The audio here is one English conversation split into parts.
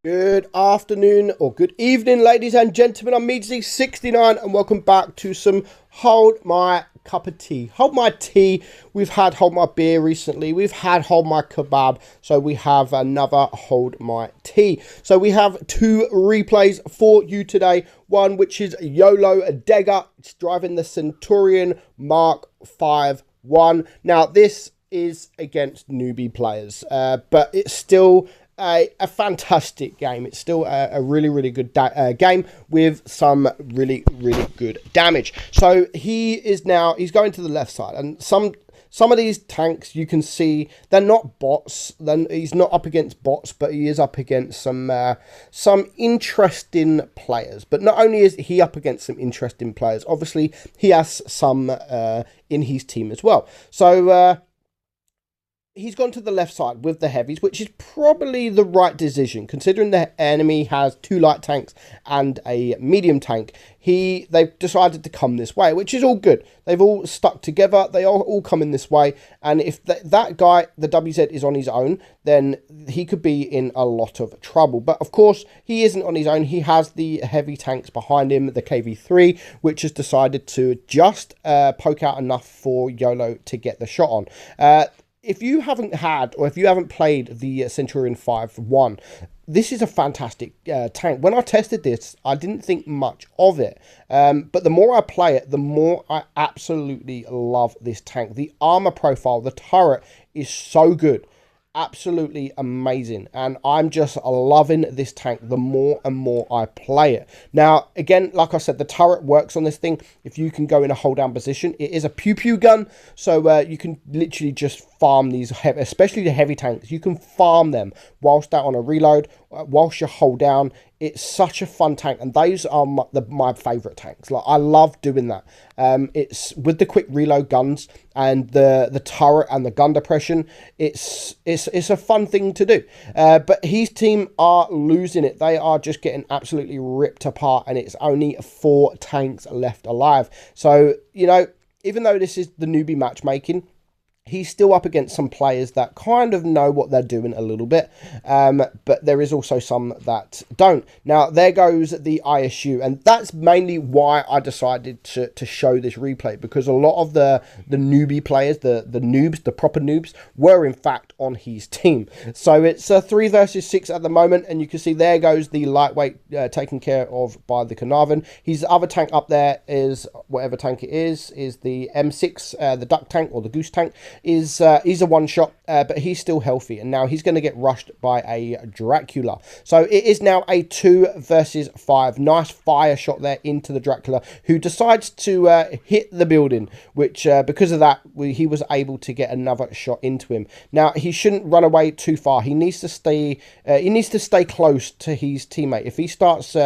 Good afternoon or good evening, ladies and gentlemen. I'm meadsyreplays and welcome back to some Hold My Cup of Tea. Hold My Tea. We've had Hold My Beer recently. We've had Hold My Kebab. So we have another Hold My Tea. So we have two replays for you today. One which is YOLO Dega. It's driving the Centurion Mark 5-1. Now this is against newbie players, but it's still a fantastic game. It's still a really good game with some really good damage. So he's going to the left side, and some of these tanks you can see they're not bots. Then he's not up against bots, but he is up against some interesting players. But not only is he up against some interesting players, obviously he has some in his team as well. So he's gone to the left side with the heavies, which is probably the right decision, considering the enemy has two light tanks and a medium tank. They've decided to come this way, which is all good. They've all stuck together. They all come in this way. And if that guy, the WZ, is on his own, then he could be in a lot of trouble. But of course, he isn't on his own. He has the heavy tanks behind him, the KV3, which has decided to just poke out enough for YOLO to get the shot on. If you haven't had, or if you haven't played the Centurion 5-1, this is a fantastic tank. When I tested this, I didn't think much of it. But the more I play it, the more I absolutely love this tank. The armor profile, the turret is so good. Absolutely amazing, and I'm just loving this tank the more and more I play it. Now again, like I said, the turret works on this thing. If you can go in a hold down position, it is a pew gun, so you can literally just farm these especially the heavy tanks. You can farm them whilst they're on a reload, whilst you hold down. It's such a fun tank, and those are my favorite tanks. Like, I love doing that. It's with the quick reload guns and the turret and the gun depression. It's a fun thing to do. But his team are losing it. They are just getting absolutely ripped apart, and it's only 4 tanks left alive. So, you know, even though this is the newbie matchmaking, he's still up against some players that kind of know what they're doing a little bit, but there is also some that don't. Now, there goes the ISU, and that's mainly why I decided to show this replay, because a lot of the newbie players, the noobs, the proper noobs, were in fact on his team. So it's 3 versus 6 at the moment, and you can see there goes the lightweight taken care of by the Kranvagn. His other tank up there is, whatever tank it is the M6, the duck tank or the goose tank. He's a one-shot, but he's still healthy, and now he's going to get rushed by a Dracula. So it is now a 2 versus 5. Nice fire shot there into the Dracula, who decides to hit the building, which because of that, he was able to get another shot into him. Now he shouldn't run away too far. He needs to stay. Close to his teammate. If he starts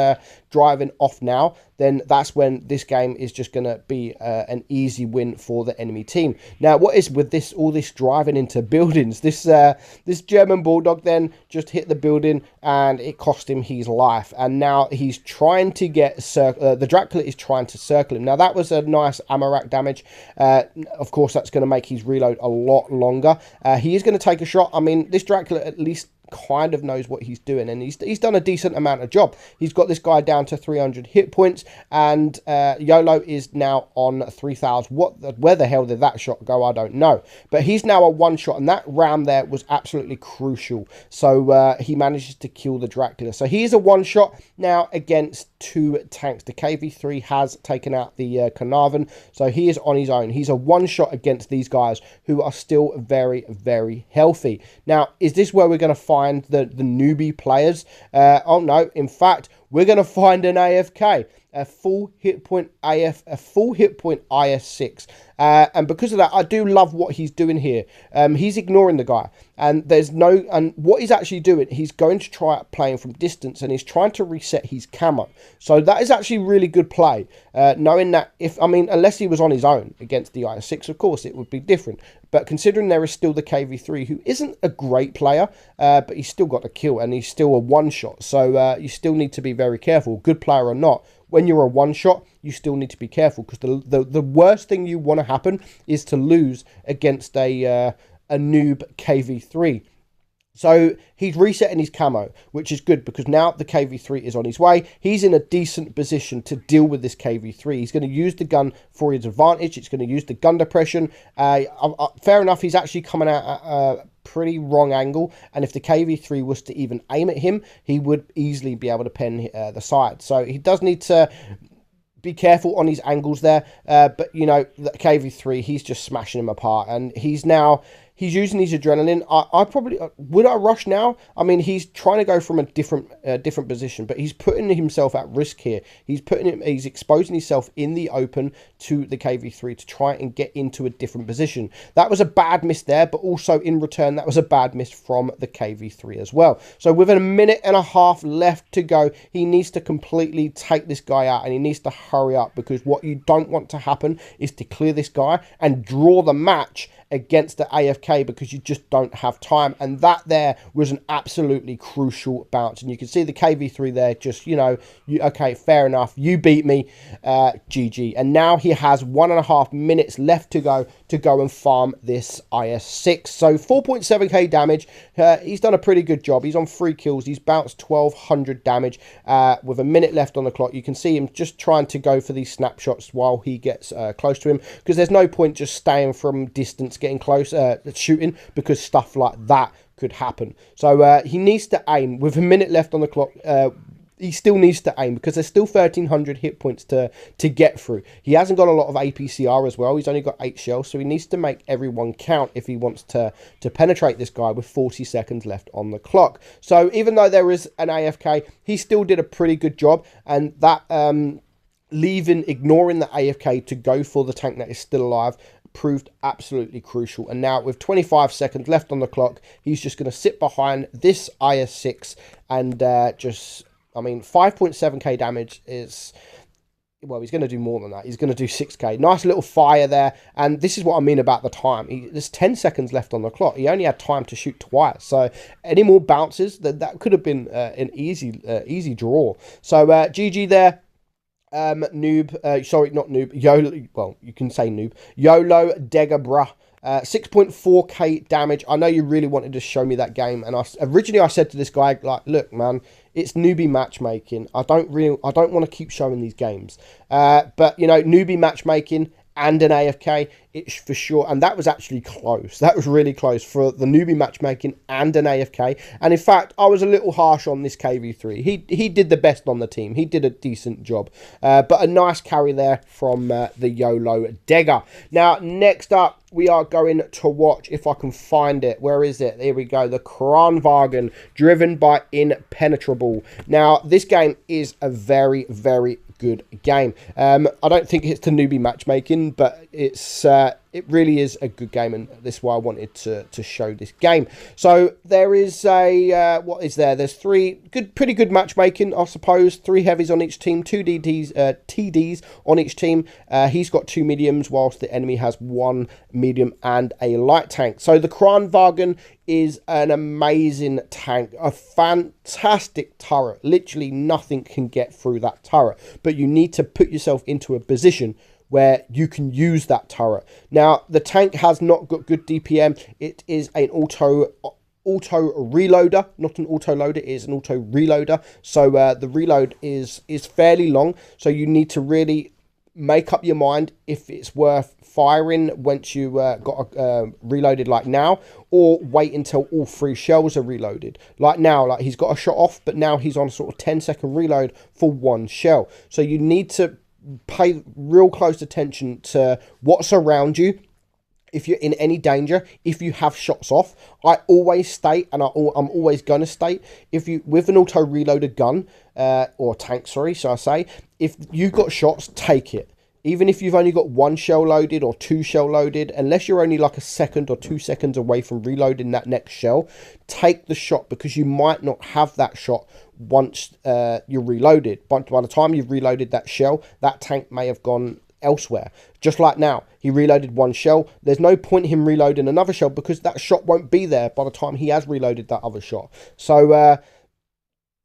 driving off now, then that's when this game is just going to be an easy win for the enemy team. Now, what is with all this driving into buildings? This German Bulldog then just hit the building, and it cost him his life. And now he's trying to get the Dracula is trying to circle him. Now that was a nice ammo rack damage. Of course, that's going to make his reload a lot longer. He is going to take a shot. I mean, this Dracula at least kind of knows what he's doing, and he's done a decent amount of job. He's got this guy down to 300 hit points, and YOLO is now on 3,000. Where the hell did that shot go? I don't know, but he's now a one shot, and that round there was absolutely crucial. So he manages to kill the Dracula. So he is a one shot now against 2 tanks. The KV3 has taken out the Kranvagn, so he is on his own. He's a one shot against these guys who are still very healthy. Now, is this where we're going to find the newbie players? Oh no, in fact, we're going to find an AFK, a full hit point IS6. And because of that, I do love what he's doing here. He's ignoring the guy, and what he's actually doing, he's going to try playing from distance, and he's trying to reset his camo. So that is actually really good play, knowing that unless he was on his own against the IS6, of course, it would be different. But considering there is still the KV3, who isn't a great player, but he's still got a kill, and he's still a one-shot. So you still need to be very careful, good player or not. When you're a one-shot, you still need to be careful, because the worst thing you want to happen is to lose against a noob KV3. So he's resetting his camo, which is good because now the KV3 is on his way. He's in a decent position to deal with this KV3. He's going to use the gun for his advantage. It's going to use the gun depression. Fair enough, he's actually coming out at a pretty wrong angle. And if the KV3 was to even aim at him, he would easily be able to pen the side. So he does need to be careful on his angles there. But, you know, the KV3, he's just smashing him apart. And he's using his adrenaline. I probably would I rush now? I mean, he's trying to go from a different position, but he's putting himself at risk here. He's exposing himself in the open to the KV3 to try and get into a different position. That was a bad miss there, but also in return, that was a bad miss from the KV3 as well. So with a minute and a half left to go, he needs to completely take this guy out, and he needs to hurry up, because what you don't want to happen is to clear this guy and draw the match against the AFK, because you just don't have time. And that there was an absolutely crucial bounce, and you can see the KV3 there just, you know, okay, fair enough, you beat me, GG. And now he has 1.5 minutes left to go and farm this IS-6. So 4.7k damage. He's done a pretty good job. He's on 3 kills. He's bounced 1200 damage with a minute left on the clock. You can see him just trying to go for these snapshots while he gets close to him, because there's no point just staying from distance, getting close, shooting, because stuff like that could happen. So he needs to aim. With a minute left on the clock, he still needs to aim, because there's still 1300 hit points to get through. He hasn't got a lot of APCR as well. He's only got 8 shells, so he needs to make everyone count if he wants to penetrate this guy with 40 seconds left on the clock. So even though there is an AFK, he still did a pretty good job, and that ignoring the AFK to go for the tank that is still alive proved absolutely crucial. And now with 25 seconds left on the clock, he's just going to sit behind this IS-6 and I mean, 5.7k damage is, well, he's going to do more than that. He's going to do 6k. Nice little fire there. And this is what I mean about the time. There's 10 seconds left on the clock. He only had time to shoot twice. So any more bounces, that could have been an easy draw. So GG there. Sorry, not noob, YOLO, well, you can say noob, YOLO Dega bruh. 6.4k damage. I know you really wanted to show me that game, and originally I said to this guy, like, look, man, it's newbie matchmaking. I don't want to keep showing these games. But you know, newbie matchmaking and an AFK, it's for sure. And that was actually close. That was really close for the newbie matchmaking and an AFK. And in fact, I was a little harsh on this KV3. He did the best on the team. He did a decent job. But a nice carry there from the YOLO Dega. Now, next up, we are going to watch, if I can find it. Where is it? Here we go. The Kranvagn, driven by Impenetrable. Now, this game is a very, very good game. I don't think it's the newbie matchmaking, but it really is a good game, and this is why I wanted to show this game. So there is what is there? There's pretty good matchmaking, I suppose. 3 heavies on each team, 2 TDs on each team. He's got 2 mediums, whilst the enemy has 1 medium and a light tank. So the Kranvagn is an amazing tank, a fantastic turret. Literally nothing can get through that turret, but you need to put yourself into a position where you can use that turret. Now, the tank has not got good DPM. It is an auto reloader, not an auto loader. It is an auto reloader. So the reload is fairly long. So you need to really make up your mind if it's worth firing once you got reloaded like now, or wait until all 3 shells are reloaded. Like now, like he's got a shot off, but now he's on sort of 10-second reload for 1 shell. So you need to pay real close attention to what's around you. If you're in any danger, if you have shots off, I always state, and I'm always going to state, if you, with an auto reloaded gun, or tank, sorry, so I say, if you've got shots, take it. Even if you've only got 1 shell loaded or 2 shell loaded, unless you're only like a second or 2 seconds away from reloading that next shell, take the shot, because you might not have that shot once you're reloaded. But by the time you've reloaded that shell, that tank may have gone elsewhere. Just like now, he reloaded 1 shell. There's no point in him reloading another shell, because that shot won't be there by the time he has reloaded that other shot. So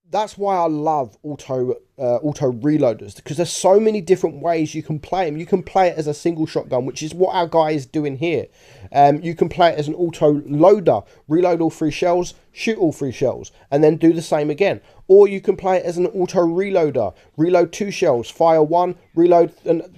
that's why I love auto auto reloaders, because there's so many different ways you can play them. You can play it as a single shotgun, which is what our guy is doing here. You can play it as an auto loader, reload all 3 shells, shoot all 3 shells, and then do the same again. Or you can play it as an auto reloader, reload 2 shells, fire 1, reload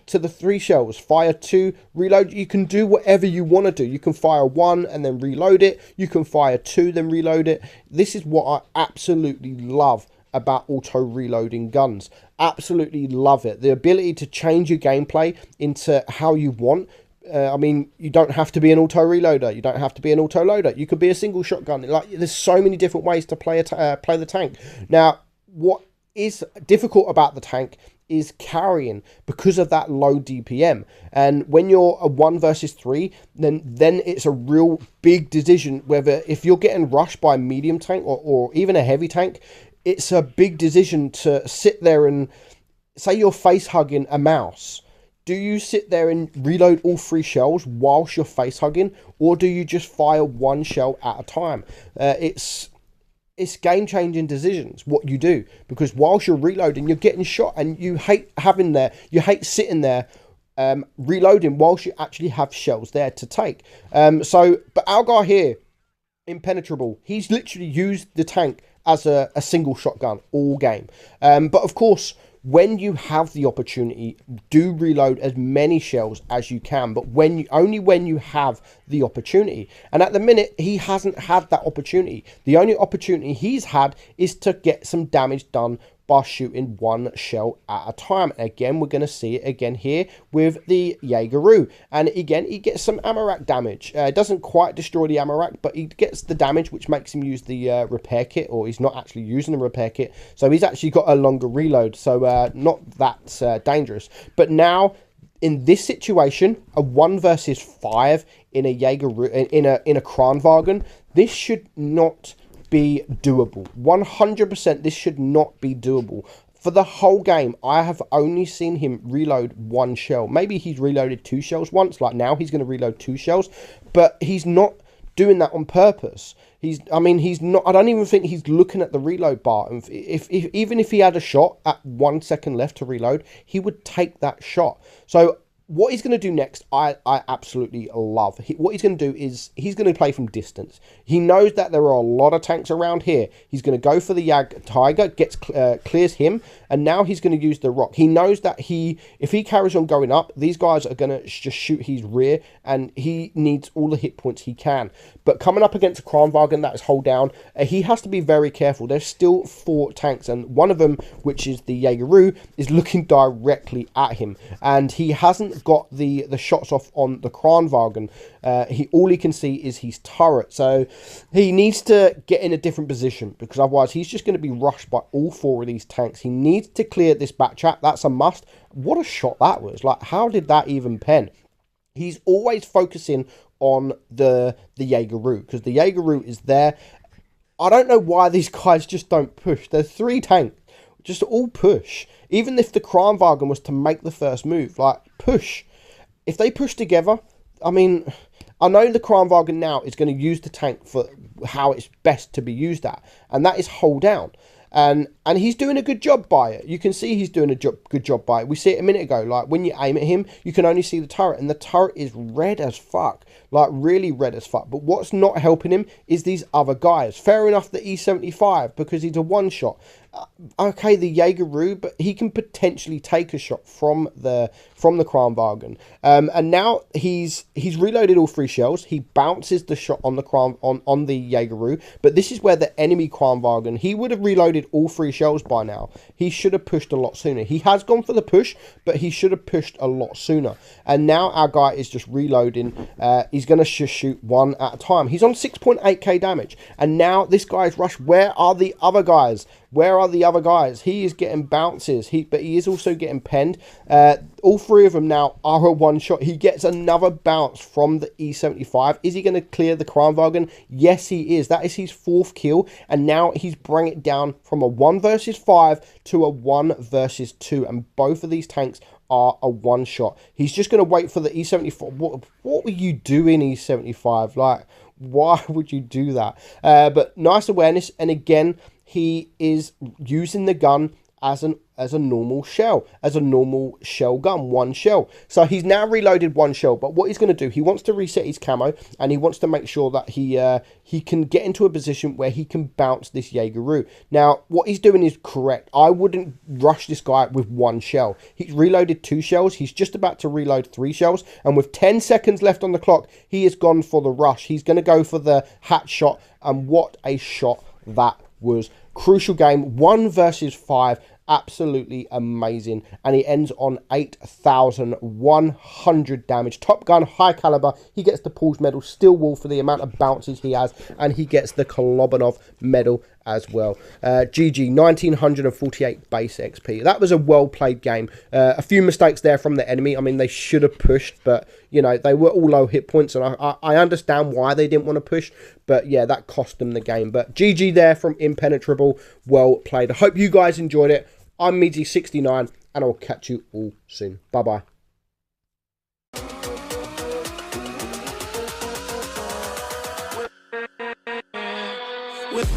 to the 3 shells, fire 2, reload. You can do whatever you want to do. You can fire 1 and then reload it. You can fire 2, then reload it. This is what I absolutely love about auto reloading guns. Absolutely love it. The ability to change your gameplay into how you want. I mean, you don't have to be an auto reloader. You don't have to be an auto loader. You could be a single shotgun. Like, there's so many different ways to play the tank. Now, what is difficult about the tank is carrying, because of that low DPM. And when you're a 1 versus 3, then it's a real big decision whether, if you're getting rushed by a medium tank or even a heavy tank, it's a big decision to sit there and say you're face hugging a mouse. Do you sit there and reload all 3 shells whilst you're face hugging, or do you just fire 1 shell at a time? It's game-changing decisions what you do, because whilst you're reloading, you're getting shot, and you hate sitting there reloading whilst you actually have shells there to take. But our guy here, Impenetrable, he's literally used the tank as a single shotgun all game. But of course, when you have the opportunity, do reload as many shells as you can, but only when you have the opportunity. And at the minute, he hasn't had that opportunity. The only opportunity he's had is to get some damage done by shooting 1 shell at a time. And again, we're going to see it again here with the Jaegeru. And again, he gets some ammo rack damage. It doesn't quite destroy the ammo rack, but he gets the damage, which makes him use the repair kit, or he's not actually using the repair kit. So he's actually got a longer reload. So not that dangerous. But now, in this situation, a 1 versus 5 in a Jaegeru, in a Kranvagn, this should not be doable. 100%, this should not be doable. For the whole game, I have only seen him reload 1 shell. Maybe he's reloaded 2 shells once, like now he's going to reload 2 shells, but he's not doing that on purpose. He's not, I don't even think he's looking at the reload bar. Even if he had a shot at 1 second left to reload, he would take that shot. So what he's going to do next, I absolutely love. What he's going to do is he's going to play from distance. He knows that there are a lot of tanks around here. He's going to go for the Jag Tiger, clears him, and now he's going to use the rock. He knows that if he carries on going up, these guys are going to just shoot his rear, and he needs all the hit points he can. But coming up against a Kranvagn that is hold down, he has to be very careful. There's still 4 tanks, and one of them, which is the Jaegeru, is looking directly at him, and he hasn't got the shots off on the Kranvagn. All he can see is his turret, so he needs to get in a different position, because otherwise he's just going to be rushed by all 4 of these tanks. He needs to clear this back chat. That's a must. What a shot that was. Like, how did that even pen? He's always focusing on the Jaegeru, because the Jaegeru is there. I don't know why these guys just don't push. There's 3 tanks, just all push. Even if the Kranvagn was to make the first move, like, push. If they push together, I mean, I know the Kranvagn now is going to use the tank for how it's best to be used at, and that is hold down. And he's doing a good job by it. You can see he's doing a good job by it. We see it a minute ago. Like, when you aim at him, you can only see the turret, and the turret is red as fuck. Like, really red as fuck. But what's not helping him is these other guys. Fair enough, the E75, because he's a one-shot. Okay, the Jaegeru, but he can potentially take a shot from the Kranvagn. And now he's reloaded all 3 shells. He bounces the shot on the Jaegeru, but this is where the enemy Kranvagn, he would have reloaded all 3 shells by now. He should have pushed a lot sooner. He has gone for the push, but he should have pushed a lot sooner. And now our guy is just reloading. He's going to just shoot 1 at a time. He's on 6.8k damage, and now this guy's rushed. Where are the other guys? Where are the other guys? He is getting bounces, but he is also getting penned. All 3 of them now are a one-shot. He gets another bounce from the E75. Is he going to clear the Kranvagn? Yes, he is. That is his 4th kill, and now he's bringing it down from a 1 versus 5 to a 1 versus 2, and both of these tanks are a one-shot. He's just going to wait for the E75. What were you doing, E75? Like, why would you do that? But nice awareness, and again, he is using the gun as as a normal shell, as a normal shell gun, 1 shell. So he's now reloaded 1 shell, but what he's going to do, he wants to reset his camo, and he wants to make sure that he can get into a position where he can bounce this Jaegeru. Now, what he's doing is correct. I wouldn't rush this guy with 1 shell. He's reloaded 2 shells. He's just about to reload 3 shells, and with 10 seconds left on the clock, he has gone for the rush. He's going to go for the hat shot, and what a shot that was. Crucial game, 1 versus 5, absolutely amazing, and he ends on 8,100 damage. Top Gun, high caliber. He gets the Paul's medal, Steel Wool for the amount of bounces he has, and he gets the Kolobanov medal as well. GG, 1948 base XP. That was a well-played game. A few mistakes there from the enemy. I mean, they should have pushed, but, you know, they were all low hit points, and I understand why they didn't want to push, but, yeah, that cost them the game. But GG there from Impenetrable. Well played. I hope you guys enjoyed it. I'm meadsy69, and I'll catch you all soon. Bye-bye. With